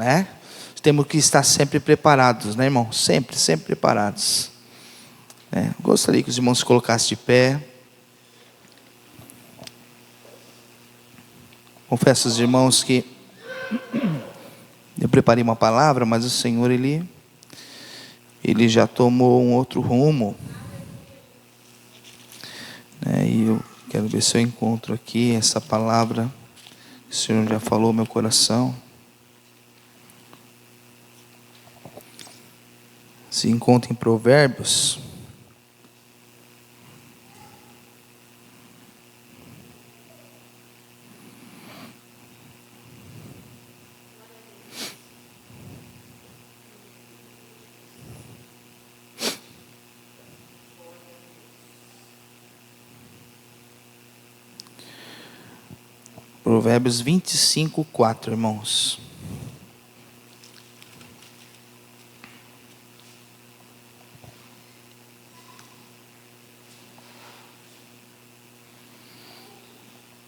né? Temos que estar sempre preparados, né, irmão? Sempre preparados. Gostaria que os irmãos se colocassem de pé. Confesso aos irmãos que eu preparei uma palavra, mas o Senhor, Ele já tomou um outro rumo. E eu quero ver se eu encontro aqui essa palavra que o Senhor já falou no meu coração. Se encontra em Provérbios. Provérbios 25:4, irmãos.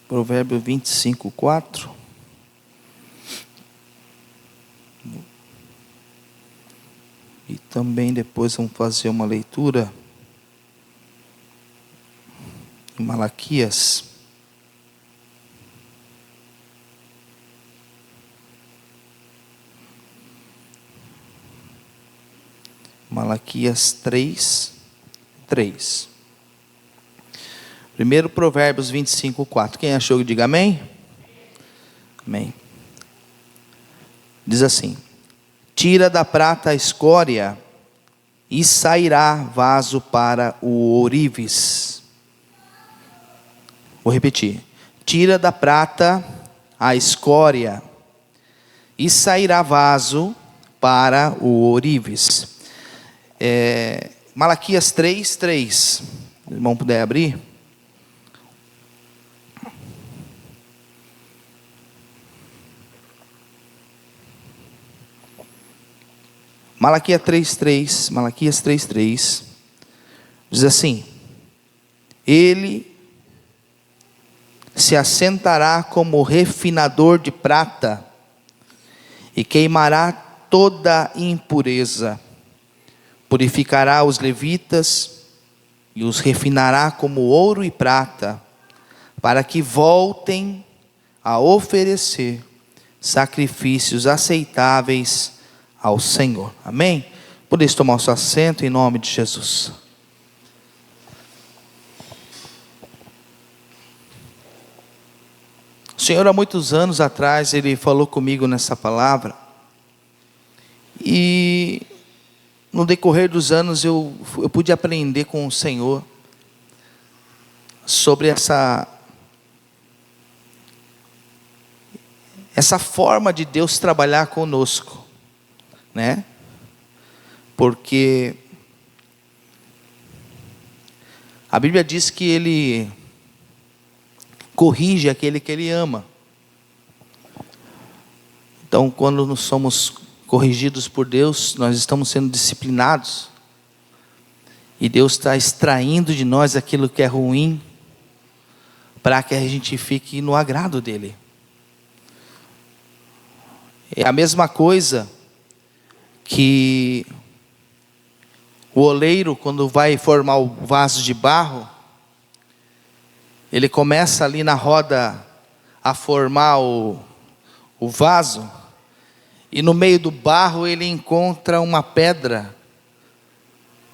Provérbios 25:4. E também depois vamos fazer uma leitura em Malaquias. Malaquias 3:3. Primeiro Provérbios 25:4. Quem achou que diga amém? Amém. Diz assim: tira da prata a escória e sairá vaso para o ourives. Vou repetir. Tira da prata a escória e sairá vaso para o ourives. Malaquias 3:3. O irmão puder abrir. Malaquias 3:3 diz assim: ele se assentará como refinador de prata e queimará toda impureza, purificará os levitas e os refinará como ouro e prata, para que voltem a oferecer sacrifícios aceitáveis ao Senhor. Amém? Podeis tomar o seu assento em nome de Jesus. O Senhor, há muitos anos atrás, Ele falou comigo nessa palavra. E no decorrer dos anos eu pude aprender com o Senhor sobre essa forma de Deus trabalhar conosco, né? Porque a Bíblia diz que Ele corrige aquele que Ele ama. Então, quando nós somos corrigidos por Deus, nós estamos sendo disciplinados, e Deus está extraindo de nós aquilo que é ruim, para que a gente fique no agrado dEle. É a mesma coisa que o oleiro, quando vai formar o vaso de barro, ele começa ali na roda a formar o vaso, e no meio do barro ele encontra uma pedra,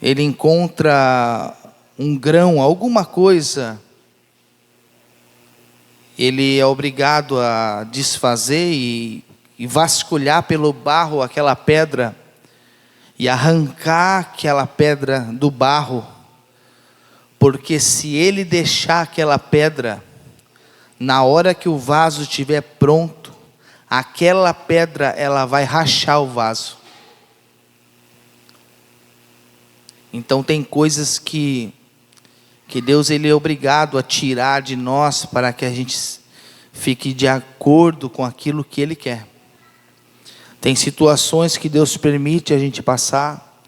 ele encontra um grão, alguma coisa. Ele é obrigado a desfazer e vasculhar pelo barro aquela pedra, e arrancar aquela pedra do barro, porque se ele deixar aquela pedra, na hora que o vaso estiver pronto, aquela pedra ela vai rachar o vaso. Então tem coisas que Deus ele é obrigado a tirar de nós, para que a gente fique de acordo com aquilo que Ele quer. Tem situações que Deus permite a gente passar.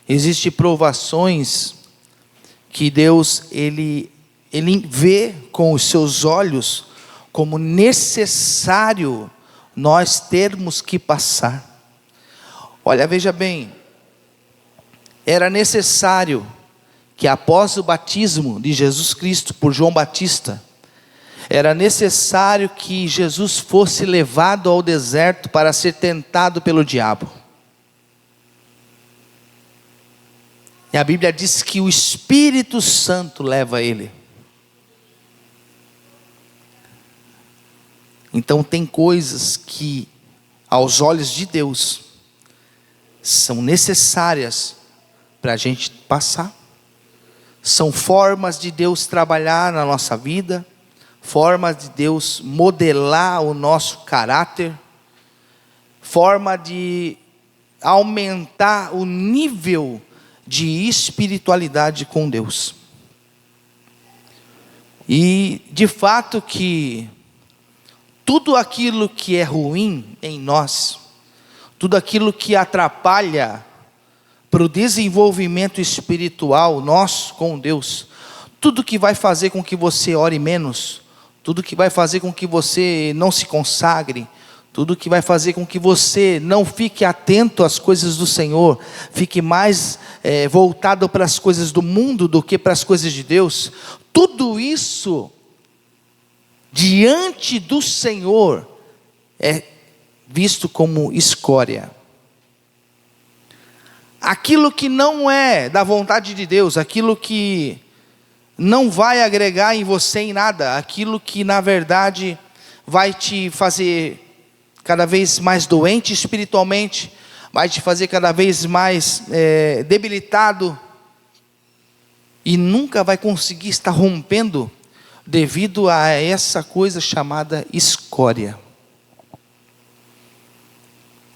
Existem provações que Deus ele vê com os seus olhos como necessário nós termos que passar. Olha, veja bem, era necessário que após o batismo de Jesus Cristo por João Batista, era necessário que Jesus fosse levado ao deserto para ser tentado pelo diabo. E a Bíblia diz que o Espírito Santo leva ele. Então tem coisas que, aos olhos de Deus, são necessárias para a gente passar. São formas de Deus trabalhar na nossa vida, formas de Deus modelar o nosso caráter, forma de aumentar o nível de espiritualidade com Deus. E de fato que tudo aquilo que é ruim em nós, tudo aquilo que atrapalha para o desenvolvimento espiritual nosso com Deus, tudo que vai fazer com que você ore menos, tudo que vai fazer com que você não se consagre, tudo que vai fazer com que você não fique atento às coisas do Senhor, fique mais voltado para as coisas do mundo do que para as coisas de Deus, tudo isso, diante do Senhor, é visto como escória. Aquilo que não é da vontade de Deus, aquilo que não vai agregar em você em nada, aquilo que na verdade vai te fazer cada vez mais doente espiritualmente, vai te fazer cada vez mais debilitado, e nunca vai conseguir estar rompendo, devido a essa coisa chamada escória.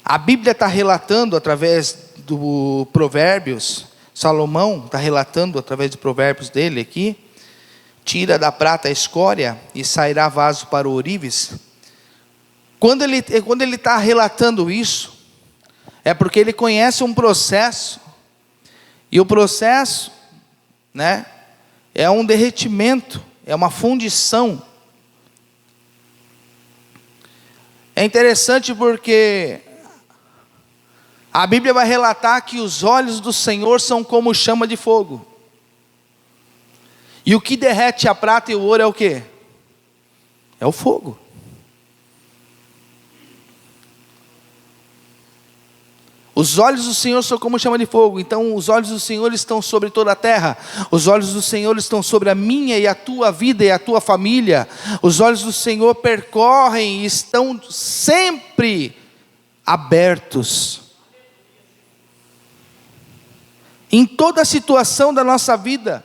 A Bíblia está relatando através do Provérbios, Salomão está relatando através de Provérbios dele aqui, tira da prata a escória e sairá vaso para o ourives. Quando ele está relatando isso, é porque ele conhece um processo, e o processo, né, é um derretimento, é uma fundição. É interessante porque a Bíblia vai relatar que os olhos do Senhor são como chama de fogo. E o que derrete a prata e o ouro é o quê? É o fogo. Os olhos do Senhor são como chama de fogo. Então os olhos do Senhor estão sobre toda a terra. Os olhos do Senhor estão sobre a minha e a tua vida e a tua família. Os olhos do Senhor percorrem e estão sempre abertos. Em toda a situação da nossa vida,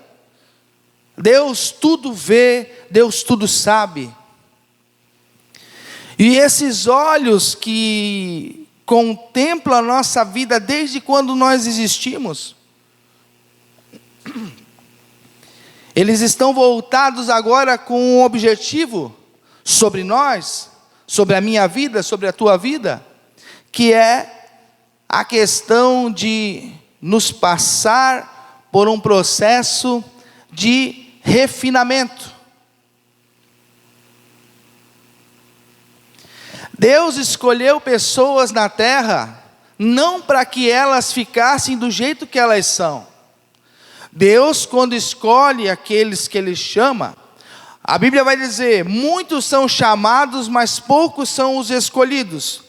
Deus tudo vê, Deus tudo sabe. E esses olhos que contemplam a nossa vida desde quando nós existimos, eles estão voltados agora com um objetivo sobre nós, sobre a minha vida, sobre a tua vida, que é a questão de nos passar por um processo de refinamento. Deus escolheu pessoas na terra, não para que elas ficassem do jeito que elas são. Deus, quando escolhe aqueles que Ele chama, a Bíblia vai dizer, muitos são chamados, mas poucos são os escolhidos.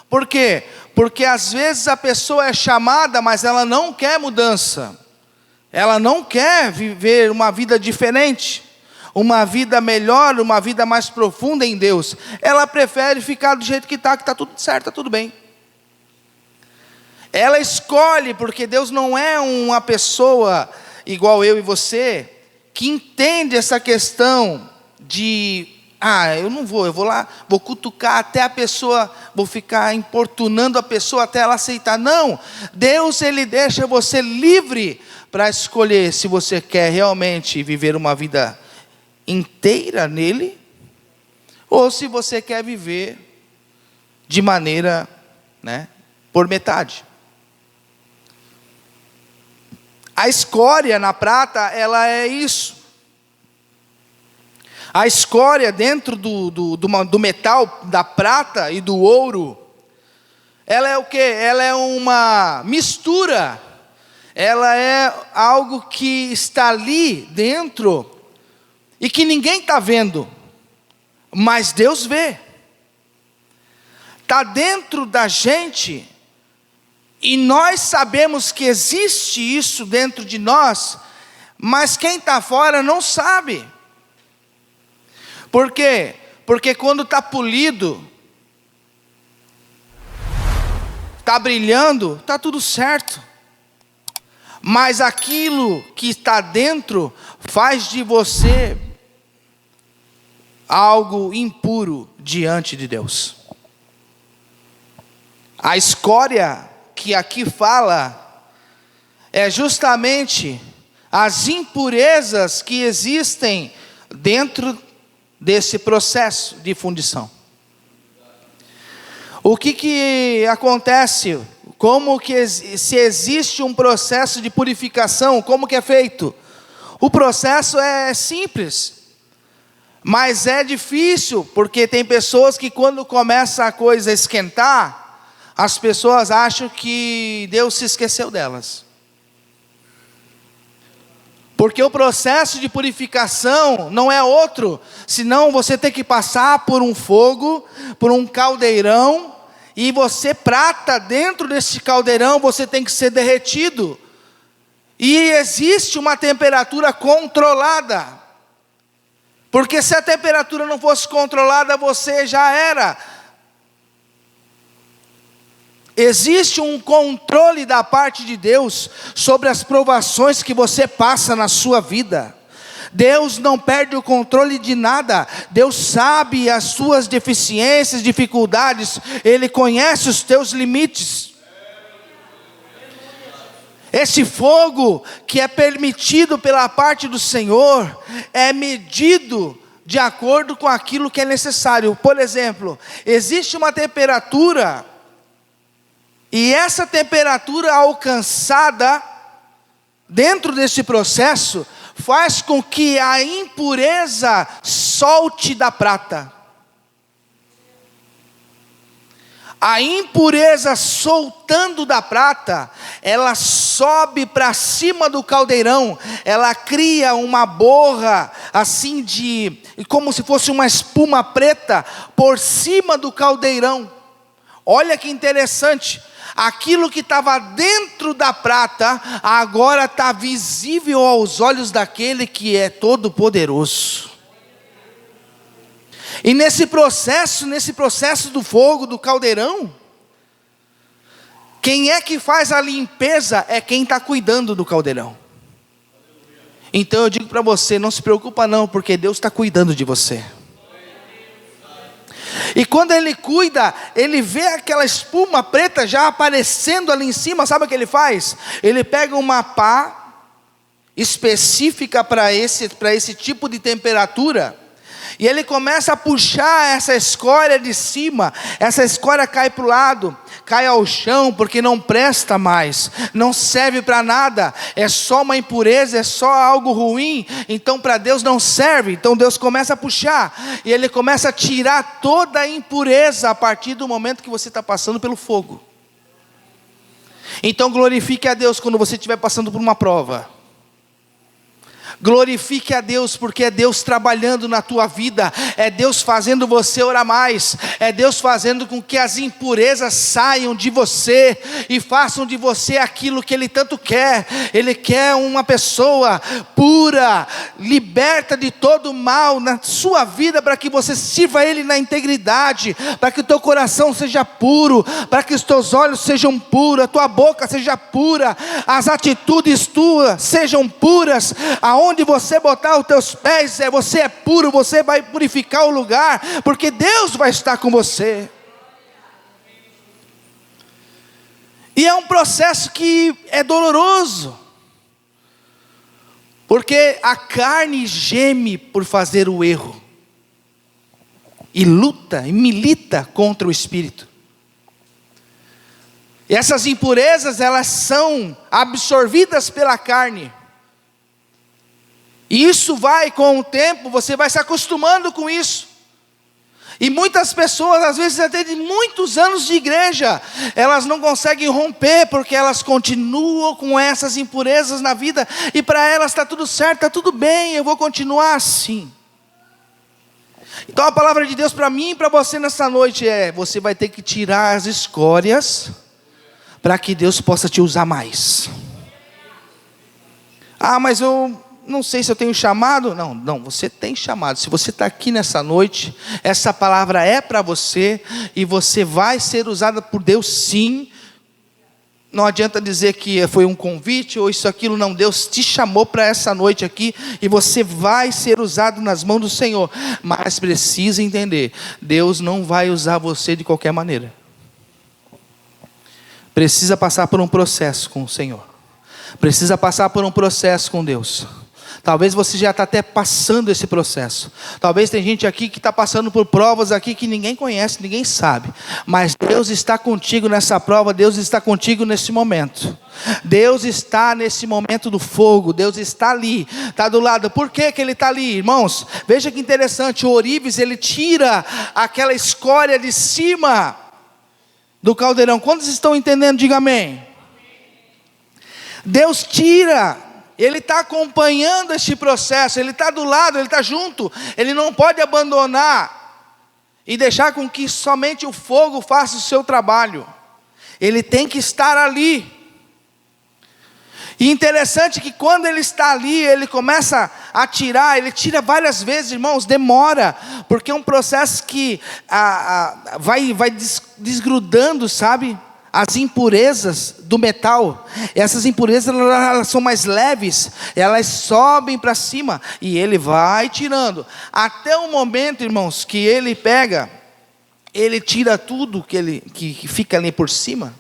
Por quê? Porque às vezes a pessoa é chamada, mas ela não quer mudança. Ela não quer viver uma vida diferente, uma vida melhor, uma vida mais profunda em Deus. Ela prefere ficar do jeito que está tudo certo, está tudo bem. Ela escolhe, porque Deus não é uma pessoa igual eu e você, que entende essa questão de, eu não vou, eu vou lá, vou cutucar até a pessoa, vou ficar importunando a pessoa até ela aceitar. Não, Deus Ele deixa você livre para escolher se você quer realmente viver uma vida inteira nele, ou se você quer viver de maneira, por metade. A escória na prata, ela é isso. A escória dentro do metal, da prata e do ouro, ela é o quê? Ela é uma mistura. Ela é algo que está ali dentro e que ninguém está vendo, mas Deus vê. Está dentro da gente e nós sabemos que existe isso dentro de nós, mas quem está fora não sabe. Por quê? Porque quando está polido, está brilhando, está tudo certo. Mas aquilo que está dentro faz de você algo impuro diante de Deus. A escória que aqui fala é justamente as impurezas que existem dentro desse processo de fundição. O que acontece? Como que se existe um processo de purificação, como que é feito? O processo é simples, mas é difícil, porque tem pessoas que quando começa a coisa a esquentar, as pessoas acham que Deus se esqueceu delas. Porque o processo de purificação não é outro, senão você tem que passar por um fogo, por um caldeirão, e você prata dentro desse caldeirão, você tem que ser derretido. E existe uma temperatura controlada. Porque se a temperatura não fosse controlada, você já era. Existe um controle da parte de Deus sobre as provações que você passa na sua vida. Deus não perde o controle de nada. Deus sabe as suas deficiências, dificuldades. Ele conhece os teus limites. Esse fogo que é permitido pela parte do Senhor é medido de acordo com aquilo que é necessário. Por exemplo, existe uma temperatura, e essa temperatura alcançada dentro desse processo faz com que a impureza solte da prata. A impureza soltando da prata, ela sobe para cima do caldeirão, ela cria uma borra assim como se fosse uma espuma preta por cima do caldeirão. Olha que interessante. Aquilo que estava dentro da prata, agora está visível aos olhos daquele que é todo poderoso. E nesse processo do fogo, do caldeirão, quem é que faz a limpeza é quem está cuidando do caldeirão. Então eu digo para você, não se preocupa não, porque Deus está cuidando de você. E quando Ele cuida, Ele vê aquela espuma preta já aparecendo ali em cima, sabe o que Ele faz? Ele pega uma pá específica para esse tipo de temperatura, e Ele começa a puxar essa escória de cima. Essa escória cai para o lado, cai ao chão, porque não presta mais, não serve para nada, é só uma impureza, é só algo ruim, então para Deus não serve. Então Deus começa a puxar, e Ele começa a tirar toda a impureza a partir do momento que você está passando pelo fogo. Então glorifique a Deus quando você estiver passando por uma prova. Glorifique a Deus, porque é Deus trabalhando na tua vida, é Deus fazendo você orar mais, é Deus fazendo com que as impurezas saiam de você e façam de você aquilo que Ele tanto quer. Ele quer uma pessoa pura, liberta de todo mal na sua vida, para que você sirva a Ele na integridade, para que o teu coração seja puro, para que os teus olhos sejam puros, a tua boca seja pura, as atitudes tuas sejam puras. Aonde você botar os teus pés, você é puro, você vai purificar o lugar, porque Deus vai estar com você. E é um processo que é doloroso, porque a carne geme por fazer o erro, e luta, e milita contra o Espírito. E essas impurezas, elas são absorvidas pela carne, E isso vai, com o tempo, você vai se acostumando com isso. E muitas pessoas, às vezes até de muitos anos de igreja, elas não conseguem romper, porque elas continuam com essas impurezas na vida, e para elas está tudo certo, está tudo bem, eu vou continuar assim. Então a palavra de Deus para mim e para você nessa noite é: você vai ter que tirar as escórias, para que Deus possa te usar mais. Ah, mas eu não sei se eu tenho chamado. Não, você tem chamado. Se você está aqui nessa noite, essa palavra é para você, e você vai ser usada por Deus sim. Não adianta dizer que foi um convite ou isso, aquilo, não. Deus te chamou para essa noite aqui, e você vai ser usado nas mãos do Senhor. Mas precisa entender, Deus não vai usar você de qualquer maneira. Precisa passar por um processo com o Senhor. Precisa passar por um processo com Deus. Talvez você já está até passando esse processo. Talvez tem gente aqui que está passando por provas aqui que ninguém conhece, ninguém sabe. Mas Deus está contigo nessa prova, Deus está contigo nesse momento. Deus está nesse momento do fogo, Deus está ali, está do lado. Por que que Ele está ali, irmãos? Veja que interessante, o ourives, ele tira aquela escória de cima do caldeirão. Quantos estão entendendo? Diga amém. Deus tira. Ele está acompanhando este processo, Ele está do lado, Ele está junto. Ele não pode abandonar e deixar com que somente o fogo faça o seu trabalho. Ele tem que estar ali. E interessante que quando Ele está ali, Ele começa a tirar. Ele tira várias vezes, irmãos, demora, porque é um processo que vai desgrudando, sabe? As impurezas do metal. Essas impurezas, elas são mais leves, elas sobem para cima, e Ele vai tirando, até o momento, irmãos, que Ele pega, Ele tira tudo que fica ali por cima,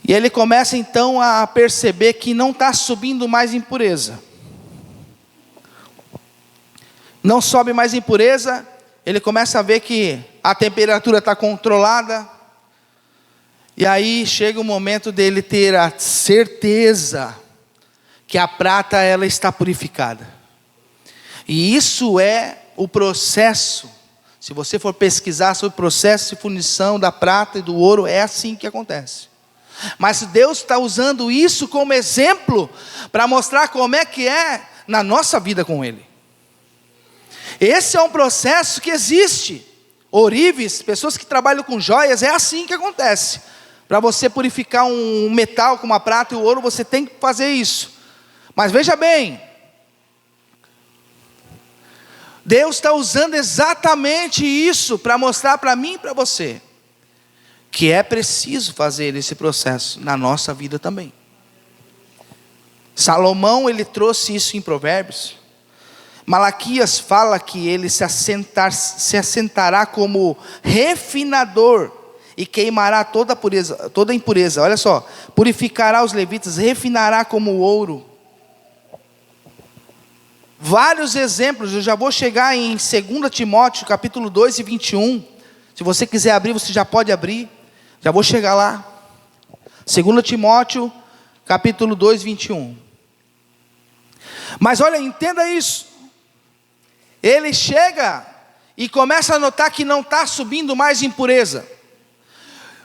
e Ele começa então a perceber que não está subindo mais impureza, não sobe mais impureza. Ele começa a ver que a temperatura está controlada. E aí chega o momento dele ter a certeza que a prata, ela está purificada. E isso é o processo. Se você for pesquisar sobre o processo de fundição da prata e do ouro, é assim que acontece. Mas Deus está usando isso como exemplo para mostrar como é que é na nossa vida com Ele. Esse é um processo que existe. Ourives, pessoas que trabalham com joias, é assim que acontece. Para você purificar um metal como a prata e o ouro, você tem que fazer isso. Mas veja bem, Deus está usando exatamente isso para mostrar para mim e para você que é preciso fazer esse processo na nossa vida também. Salomão, ele trouxe isso em Provérbios. Malaquias fala que ele se assentará como refinador e queimará toda a impureza. Olha só, purificará os levitas, refinará como ouro. Vários exemplos. Eu já vou chegar em 2 Timóteo, capítulo 2 e 21. Se você quiser abrir, você já pode abrir. Já vou chegar lá. 2 Timóteo, capítulo 2, 21. Mas olha, entenda isso. Ele chega e começa a notar que não está subindo mais impureza.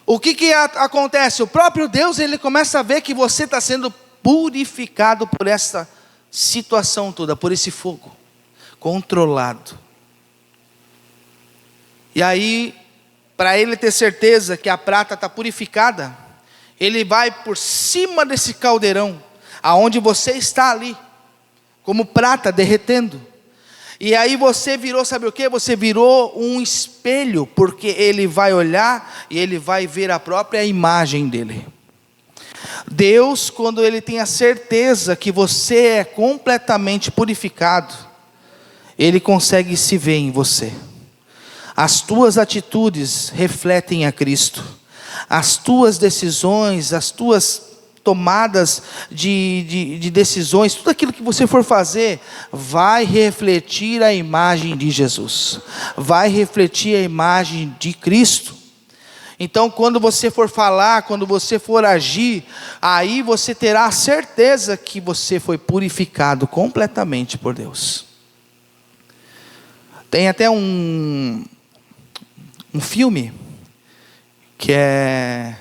O que acontece? O próprio Deus, Ele começa a ver que você está sendo purificado por essa situação toda, por esse fogo, controlado. E aí, para Ele ter certeza que a prata está purificada, Ele vai por cima desse caldeirão, aonde você está ali, como prata derretendo. E aí você virou, sabe o que? Você virou um espelho, porque Ele vai olhar e Ele vai ver a própria imagem dEle. Deus, quando Ele tem a certeza que você é completamente purificado, Ele consegue se ver em você. As tuas atitudes refletem a Cristo. As tuas decisões, as tuas tomadas de decisões, tudo aquilo que você for fazer, vai refletir a imagem de Jesus, vai refletir a imagem de Cristo. Então, quando você for falar, quando você for agir, aí você terá a certeza que você foi purificado completamente por Deus. Tem até um filme que é,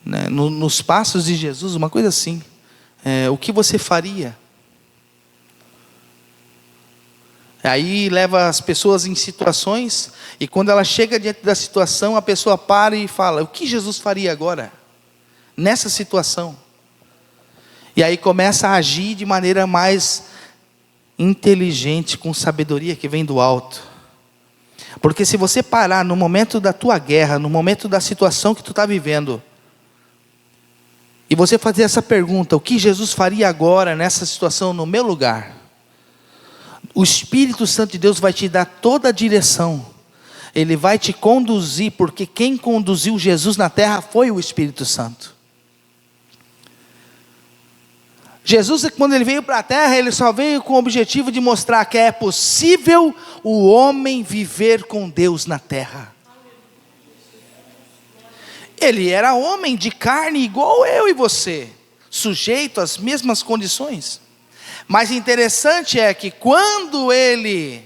né, nos passos de Jesus, uma coisa assim. O que você faria? Aí leva as pessoas em situações, e quando ela chega diante da situação, a pessoa para e fala: o que Jesus faria agora, nessa situação? E aí começa a agir de maneira mais inteligente, com sabedoria que vem do alto. Porque se você parar no momento da tua guerra, no momento da situação que tu está vivendo, e você fazer essa pergunta: o que Jesus faria agora, nessa situação, no meu lugar? O Espírito Santo de Deus vai te dar toda a direção. Ele vai te conduzir, porque quem conduziu Jesus na terra foi o Espírito Santo. Jesus, quando ele veio para a terra, ele só veio com o objetivo de mostrar que é possível o homem viver com Deus na terra. Ele era homem de carne igual eu e você, sujeito às mesmas condições. Mas interessante é que quando ele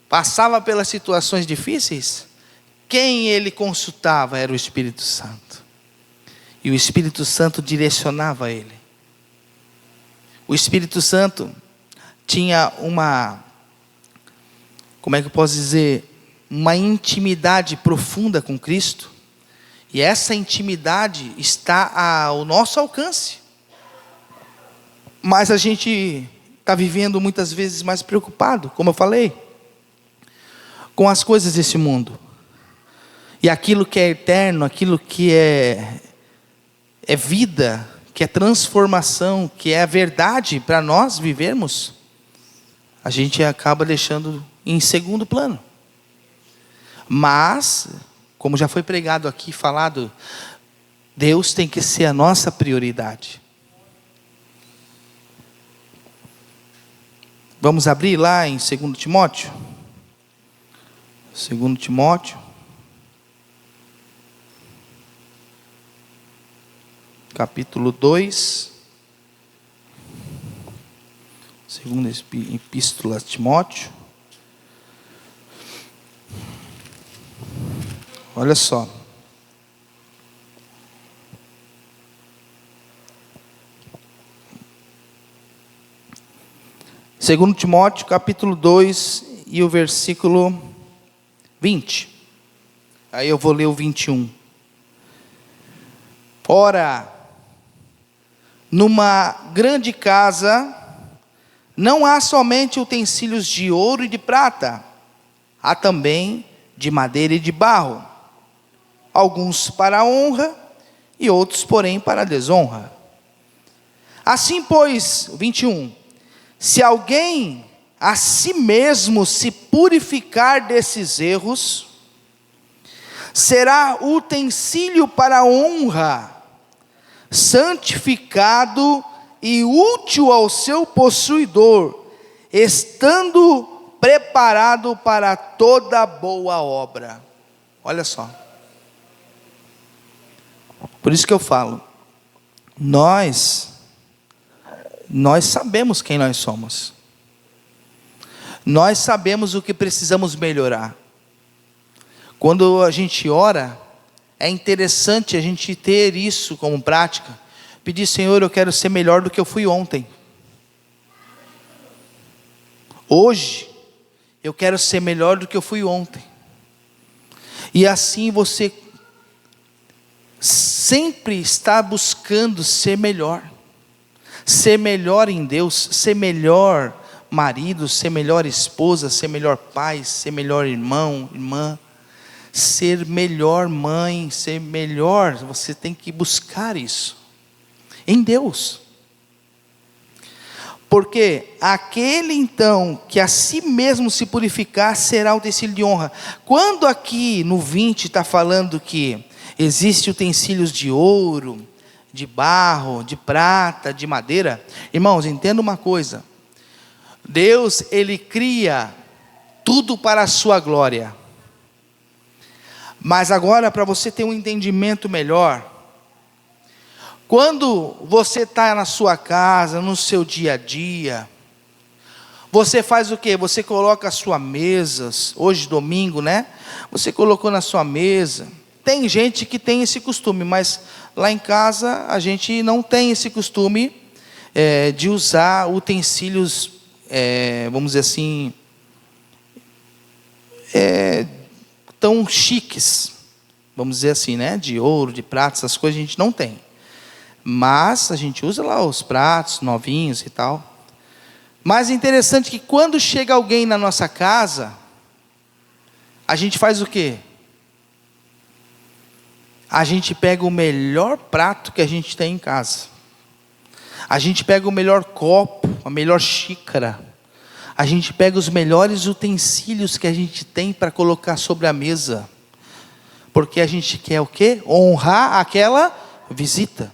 passava pelas situações difíceis, quem ele consultava era o Espírito Santo. E o Espírito Santo direcionava ele. O Espírito Santo tinha como é que eu posso dizer, uma intimidade profunda com Cristo. E essa intimidade está ao nosso alcance. Mas a gente está vivendo muitas vezes mais preocupado, como eu falei, com as coisas desse mundo. E aquilo que é eterno, aquilo que é vida, que é transformação, que é a verdade para nós vivermos, a gente acaba deixando em segundo plano. Mas, como já foi pregado aqui, falado, Deus tem que ser a nossa prioridade. Vamos abrir lá em 2 Timóteo. 2 Timóteo. Capítulo 2. Segunda Epístola a Timóteo. Olha só. Segundo Timóteo, capítulo 2 e o versículo 20. Aí eu vou ler o 21. Ora, numa grande casa, não há somente utensílios de ouro e de prata, há também de madeira e de barro, alguns para a honra e outros, porém, para a desonra. Assim, pois, 21, se alguém a si mesmo se purificar desses erros, será utensílio para a honra, santificado e útil ao seu possuidor, estando preparado para toda boa obra. Olha só. Por isso que eu falo, nós sabemos quem nós somos. Nós sabemos o que precisamos melhorar. Quando a gente ora, é interessante a gente ter isso como prática. Pedir: Senhor, eu quero ser melhor do que eu fui ontem. Hoje, eu quero ser melhor do que eu fui ontem. E assim você sempre está buscando ser melhor. Ser melhor em Deus, ser melhor marido, ser melhor esposa, ser melhor pai, ser melhor irmão, irmã, ser melhor mãe, ser melhor. Você tem que buscar isso em Deus. Porque aquele então que a si mesmo se purificar será utensílio de honra. Quando aqui no 20 está falando que existe utensílios de ouro, de barro, de prata, de madeira, irmãos, entenda uma coisa: Deus, Ele cria tudo para a sua glória, Mas agora, para você ter um entendimento melhor, quando você está na sua casa, no seu dia a dia, você faz o quê? Você coloca as suas mesas, hoje domingo, né? Você colocou na sua mesa. Tem gente que tem esse costume, mas lá em casa a gente não tem esse costume de usar utensílios, vamos dizer assim, tão chiques, vamos dizer assim, né? De ouro, de prata, essas coisas a gente não tem. Mas a gente usa lá os pratos novinhos e tal. Mas é interessante que quando chega alguém na nossa casa, a gente faz o quê? A gente pega o melhor prato que a gente tem em casa. A gente pega o melhor copo, a melhor xícara. A gente pega os melhores utensílios que a gente tem para colocar sobre a mesa. Porque a gente quer o quê? Honrar aquela visita.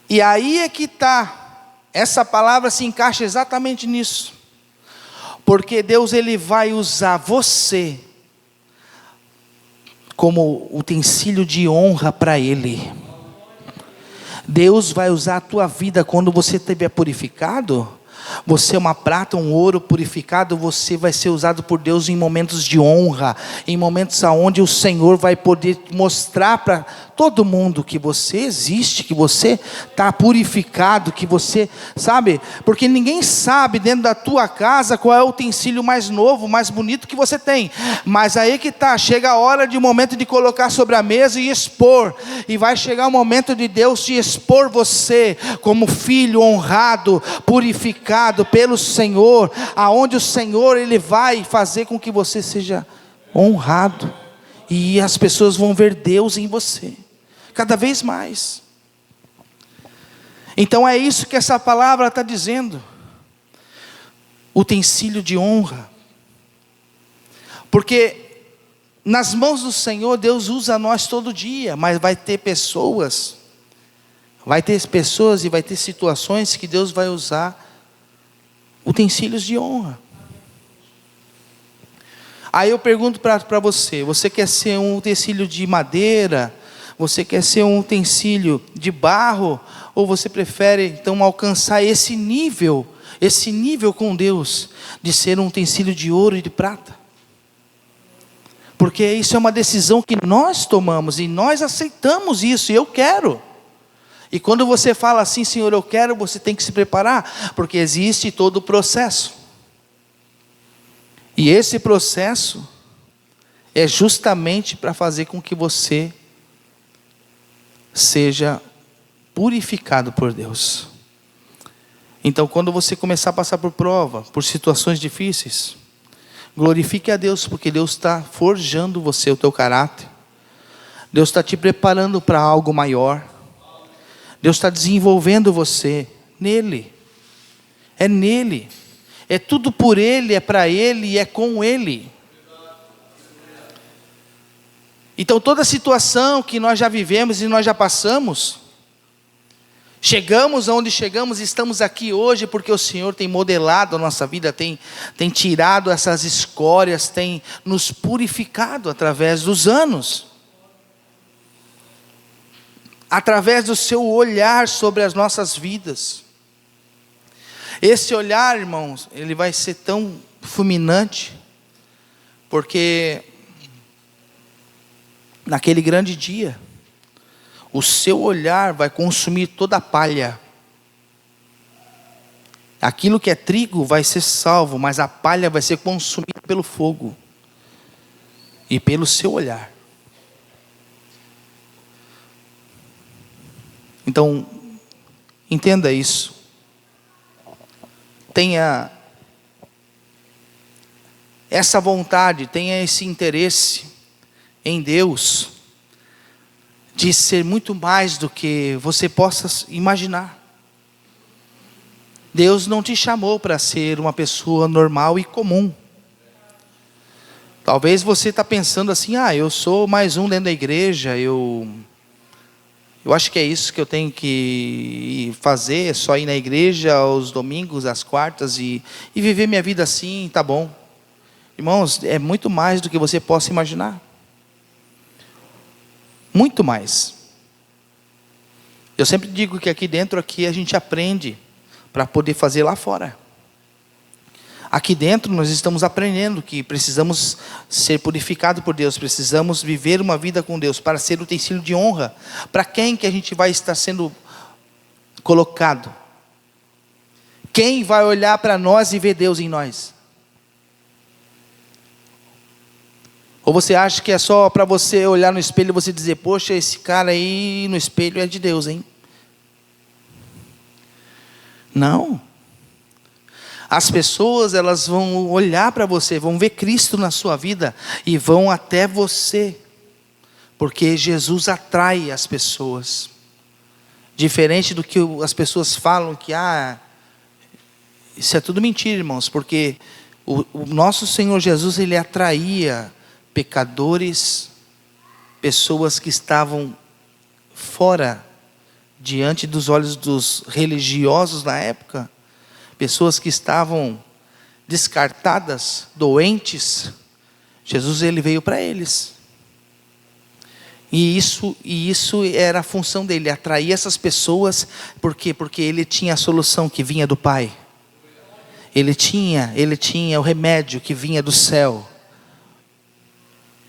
E aí é que está, essa palavra se encaixa exatamente nisso, porque Deus ele vai usar você como utensílio de honra para Ele. Deus vai usar a tua vida quando você estiver purificado. Você é uma prata, um ouro purificado, você vai ser usado por Deus em momentos de honra, em momentos onde o Senhor vai poder mostrar para todo mundo que você existe, que você está purificado, que você, sabe, porque ninguém sabe dentro da tua casa qual é o utensílio mais novo, mais bonito que você tem, mas aí que está, chega a hora de um momento de colocar sobre a mesa e expor, e vai chegar o momento de Deus te expor você, como filho honrado, purificado pelo Senhor, aonde o Senhor ele vai fazer com que você seja honrado, e as pessoas vão ver Deus em você, cada vez mais. Então é isso que essa palavra está dizendo, utensílio de honra, porque nas mãos do Senhor, Deus usa nós todo dia, mas vai ter pessoas e vai ter situações que Deus vai usar utensílios de honra. Aí eu pergunto para você, você quer ser um utensílio de madeira? Você quer ser um utensílio de barro? Ou você prefere então alcançar esse nível com Deus, de ser um utensílio de ouro e de prata? Porque isso é uma decisão que nós tomamos, e nós aceitamos isso, e eu quero. E quando você fala assim, Senhor, eu quero, você tem que se preparar, porque existe todo o processo. E esse processo é justamente para fazer com que você seja purificado por Deus. Então, quando você começar a passar por prova, por situações difíceis, glorifique a Deus, porque Deus está forjando você, o teu caráter. Deus está te preparando para algo maior. Deus está desenvolvendo você nele. É nele. É tudo por Ele, é para Ele e é com Ele. Então toda situação que nós já vivemos e nós já passamos, chegamos aonde chegamos, estamos aqui hoje porque o Senhor tem modelado a nossa vida, tem tirado essas escórias, tem nos purificado através dos anos. Através do seu olhar sobre as nossas vidas. Esse olhar, irmãos, ele vai ser tão fulminante, porque naquele grande dia, o seu olhar vai consumir toda a palha. Aquilo que é trigo vai ser salvo, mas a palha vai ser consumida pelo fogo e pelo seu olhar. Então, entenda isso. Tenha essa vontade, tenha esse interesse em Deus, de ser muito mais do que você possa imaginar. Deus não te chamou para ser uma pessoa normal e comum. Talvez você está pensando assim, eu sou mais um dentro da igreja, eu acho que é isso que eu tenho que fazer, só ir na igreja aos domingos, às quartas e viver minha vida assim, tá bom. Irmãos, é muito mais do que você possa imaginar. Muito mais. Eu sempre digo que aqui dentro a gente aprende para poder fazer lá fora. Aqui dentro nós estamos aprendendo que precisamos ser purificados por Deus, precisamos viver uma vida com Deus para ser utensílio de honra. Para quem que a gente vai estar sendo colocado? Quem vai olhar para nós e ver Deus em nós? Ou você acha que é só para você olhar no espelho e você dizer, poxa, esse cara aí no espelho é de Deus, hein? Não. As pessoas, elas vão olhar para você, vão ver Cristo na sua vida e vão até você, porque Jesus atrai as pessoas. Diferente do que as pessoas falam que, isso é tudo mentira, irmãos, porque o nosso Senhor Jesus, Ele atraía pecadores, pessoas que estavam fora, diante dos olhos dos religiosos na época, pessoas que estavam descartadas, doentes. Jesus, Ele veio para eles. E isso era a função dele, atrair essas pessoas. Por quê? Porque Ele tinha a solução que vinha do Pai. Ele tinha o remédio que vinha do céu.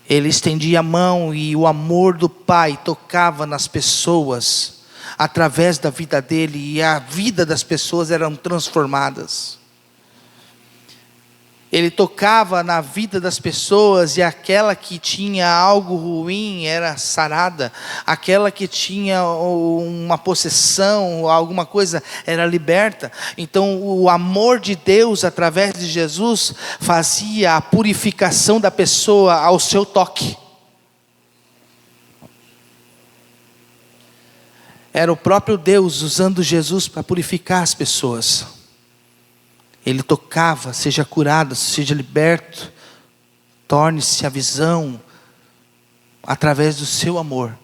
Ele estendia a mão e o amor do Pai tocava nas pessoas, através da vida dele, e a vida das pessoas eram transformadas. Ele tocava na vida das pessoas, e aquela que tinha algo ruim era sarada, aquela que tinha uma possessão, alguma coisa, era liberta. Então o amor de Deus através de Jesus fazia a purificação da pessoa ao seu toque. Era o próprio Deus usando Jesus para purificar as pessoas. Ele tocava, seja curado, seja liberto, torne-se a visão através do seu amor.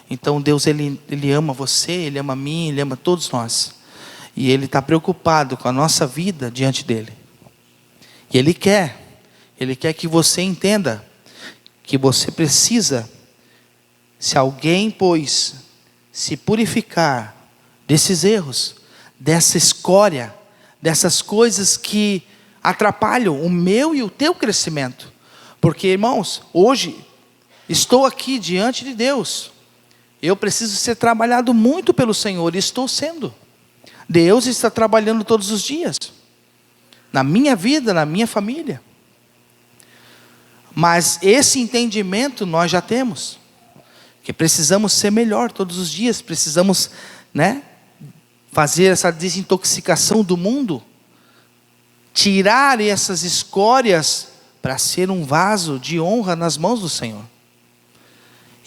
Então Deus, Ele ama você, Ele ama a mim, Ele ama todos nós. E Ele está preocupado com a nossa vida diante dEle. E Ele quer que você entenda que você precisa, se alguém, pois, se purificar desses erros, dessa escória, dessas coisas que atrapalham o meu e o teu crescimento. Porque, irmãos, hoje estou aqui diante de Deus. Eu preciso ser trabalhado muito pelo Senhor, e estou sendo. Deus está trabalhando todos os dias, na minha vida, na minha família. Mas esse entendimento nós já temos, que precisamos ser melhor todos os dias, precisamos, fazer essa desintoxicação do mundo, tirar essas escórias para ser um vaso de honra nas mãos do Senhor,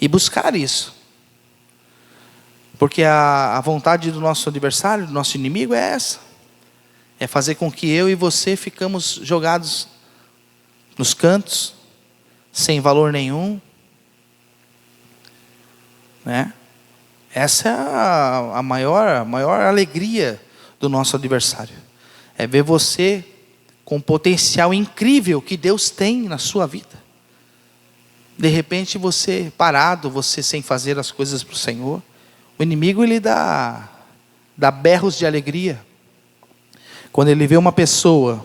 e buscar isso, porque a vontade do nosso adversário, do nosso inimigo é essa, é fazer com que eu e você ficamos jogados nos cantos, sem valor nenhum, Essa é a maior alegria do nosso adversário. É ver você com o potencial incrível que Deus tem na sua vida. De repente você parado, você sem fazer as coisas para o Senhor. O inimigo, ele dá berros de alegria. Quando ele vê uma pessoa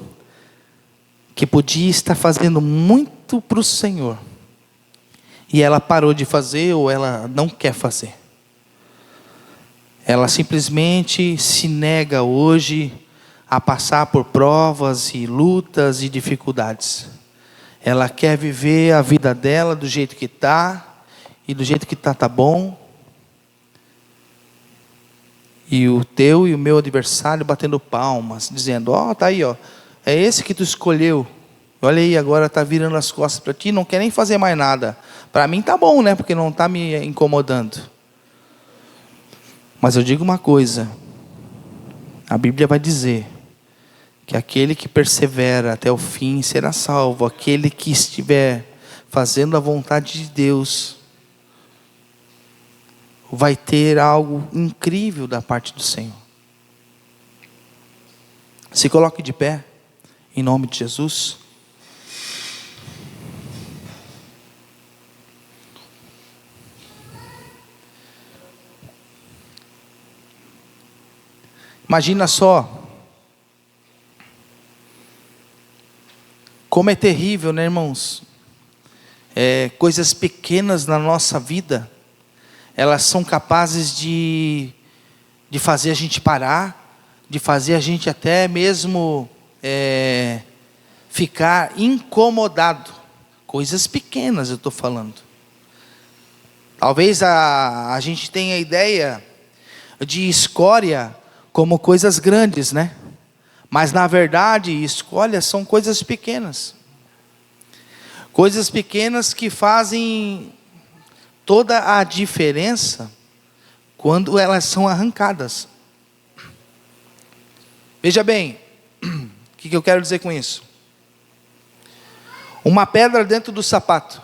que podia estar fazendo muito para o Senhor, e ela parou de fazer, ou ela não quer fazer. Ela simplesmente se nega hoje a passar por provas e lutas e dificuldades. Ela quer viver a vida dela do jeito que está, e do jeito que está bom. E o teu e o meu adversário batendo palmas, dizendo, tá aí, é esse que tu escolheu. Olha aí, agora está virando as costas para ti, não quer nem fazer mais nada. Para mim está bom, porque não está me incomodando. Mas eu digo uma coisa, a Bíblia vai dizer que aquele que persevera até o fim será salvo. Aquele que estiver fazendo a vontade de Deus vai ter algo incrível da parte do Senhor. Se coloque de pé, em nome de Jesus. Imagina só, como é terrível, né, irmãos? Coisas pequenas na nossa vida, elas são capazes de fazer a gente parar, de fazer a gente até mesmo ficar incomodado. Coisas pequenas eu estou falando. Talvez a gente tenha a ideia de escória como coisas grandes, né? Mas na verdade, escória são coisas pequenas. Coisas pequenas que fazem toda a diferença quando elas são arrancadas. Veja bem, o que eu quero dizer com isso? Uma pedra dentro do sapato,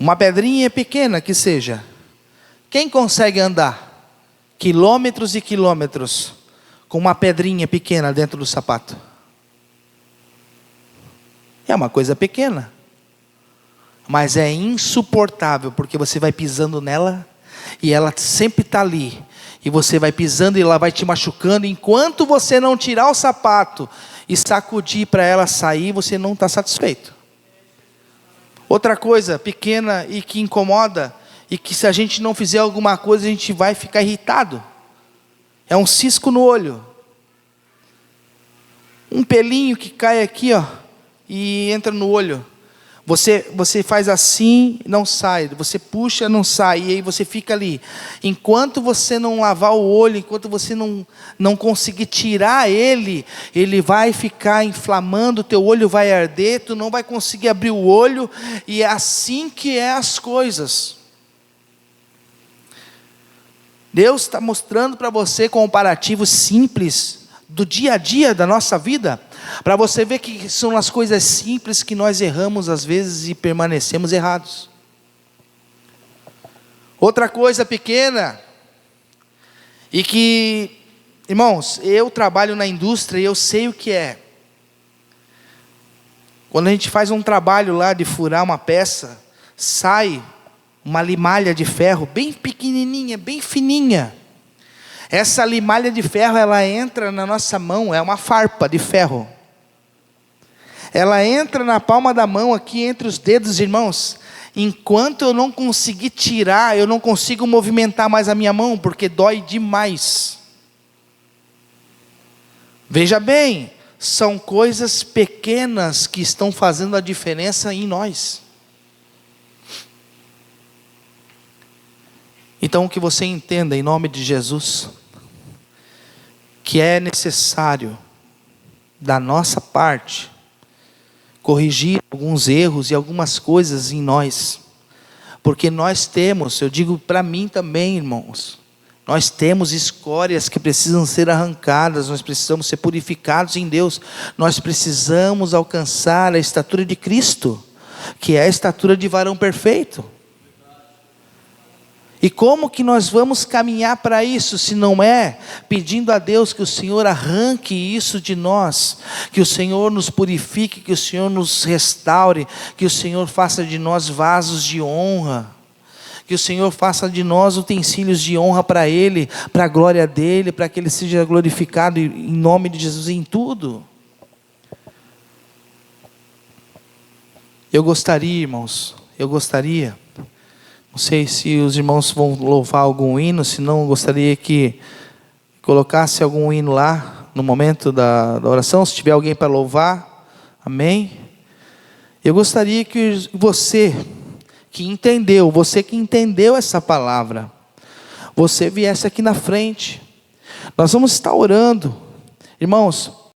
uma pedrinha pequena que seja, quem consegue andar quilômetros e quilômetros com uma pedrinha pequena dentro do sapato? É uma coisa pequena, mas é insuportável, porque você vai pisando nela, e ela sempre está ali, e você vai pisando e ela vai te machucando, enquanto você não tirar o sapato e sacudir para ela sair, você não está satisfeito. Outra coisa pequena e que incomoda, e que se a gente não fizer alguma coisa, a gente vai ficar irritado, é um cisco no olho, um pelinho que cai aqui, ó, e entra no olho. Você faz assim, não sai. Você puxa, não sai. E aí você fica ali. Enquanto você não lavar o olho, enquanto você não conseguir tirar ele, ele vai ficar inflamando, o teu olho vai arder, tu não vai conseguir abrir o olho. E é assim que é as coisas. Deus está mostrando para você comparativos simples do dia a dia da nossa vida, para você ver que são as coisas simples que nós erramos às vezes e permanecemos errados. Outra coisa pequena, e que, irmãos, eu trabalho na indústria e eu sei o que é. Quando a gente faz um trabalho lá de furar uma peça, sai uma limalha de ferro bem pequenininha, bem fininha. Essa limalha de ferro, ela entra na nossa mão, é uma farpa de ferro. Ela entra na palma da mão, aqui entre os dedos, irmãos. Enquanto eu não conseguir tirar, eu não consigo movimentar mais a minha mão, porque dói demais. Veja bem, são coisas pequenas que estão fazendo a diferença em nós. Então que você entenda, em nome de Jesus, que é necessário, da nossa parte, corrigir alguns erros e algumas coisas em nós, porque nós temos, eu digo para mim também, irmãos, nós temos escórias que precisam ser arrancadas, nós precisamos ser purificados em Deus, nós precisamos alcançar a estatura de Cristo, que é a estatura de varão perfeito. E como que nós vamos caminhar para isso, se não é pedindo a Deus que o Senhor arranque isso de nós, que o Senhor nos purifique, que o Senhor nos restaure, que o Senhor faça de nós vasos de honra, que o Senhor faça de nós utensílios de honra para Ele, para a glória dEle, para que Ele seja glorificado em nome de Jesus em tudo. Eu gostaria, irmãos, não sei se os irmãos vão louvar algum hino, se não, gostaria que colocasse algum hino lá, no momento da oração, se tiver alguém para louvar, amém? Eu gostaria que você que entendeu essa palavra, você viesse aqui na frente, nós vamos estar orando, irmãos,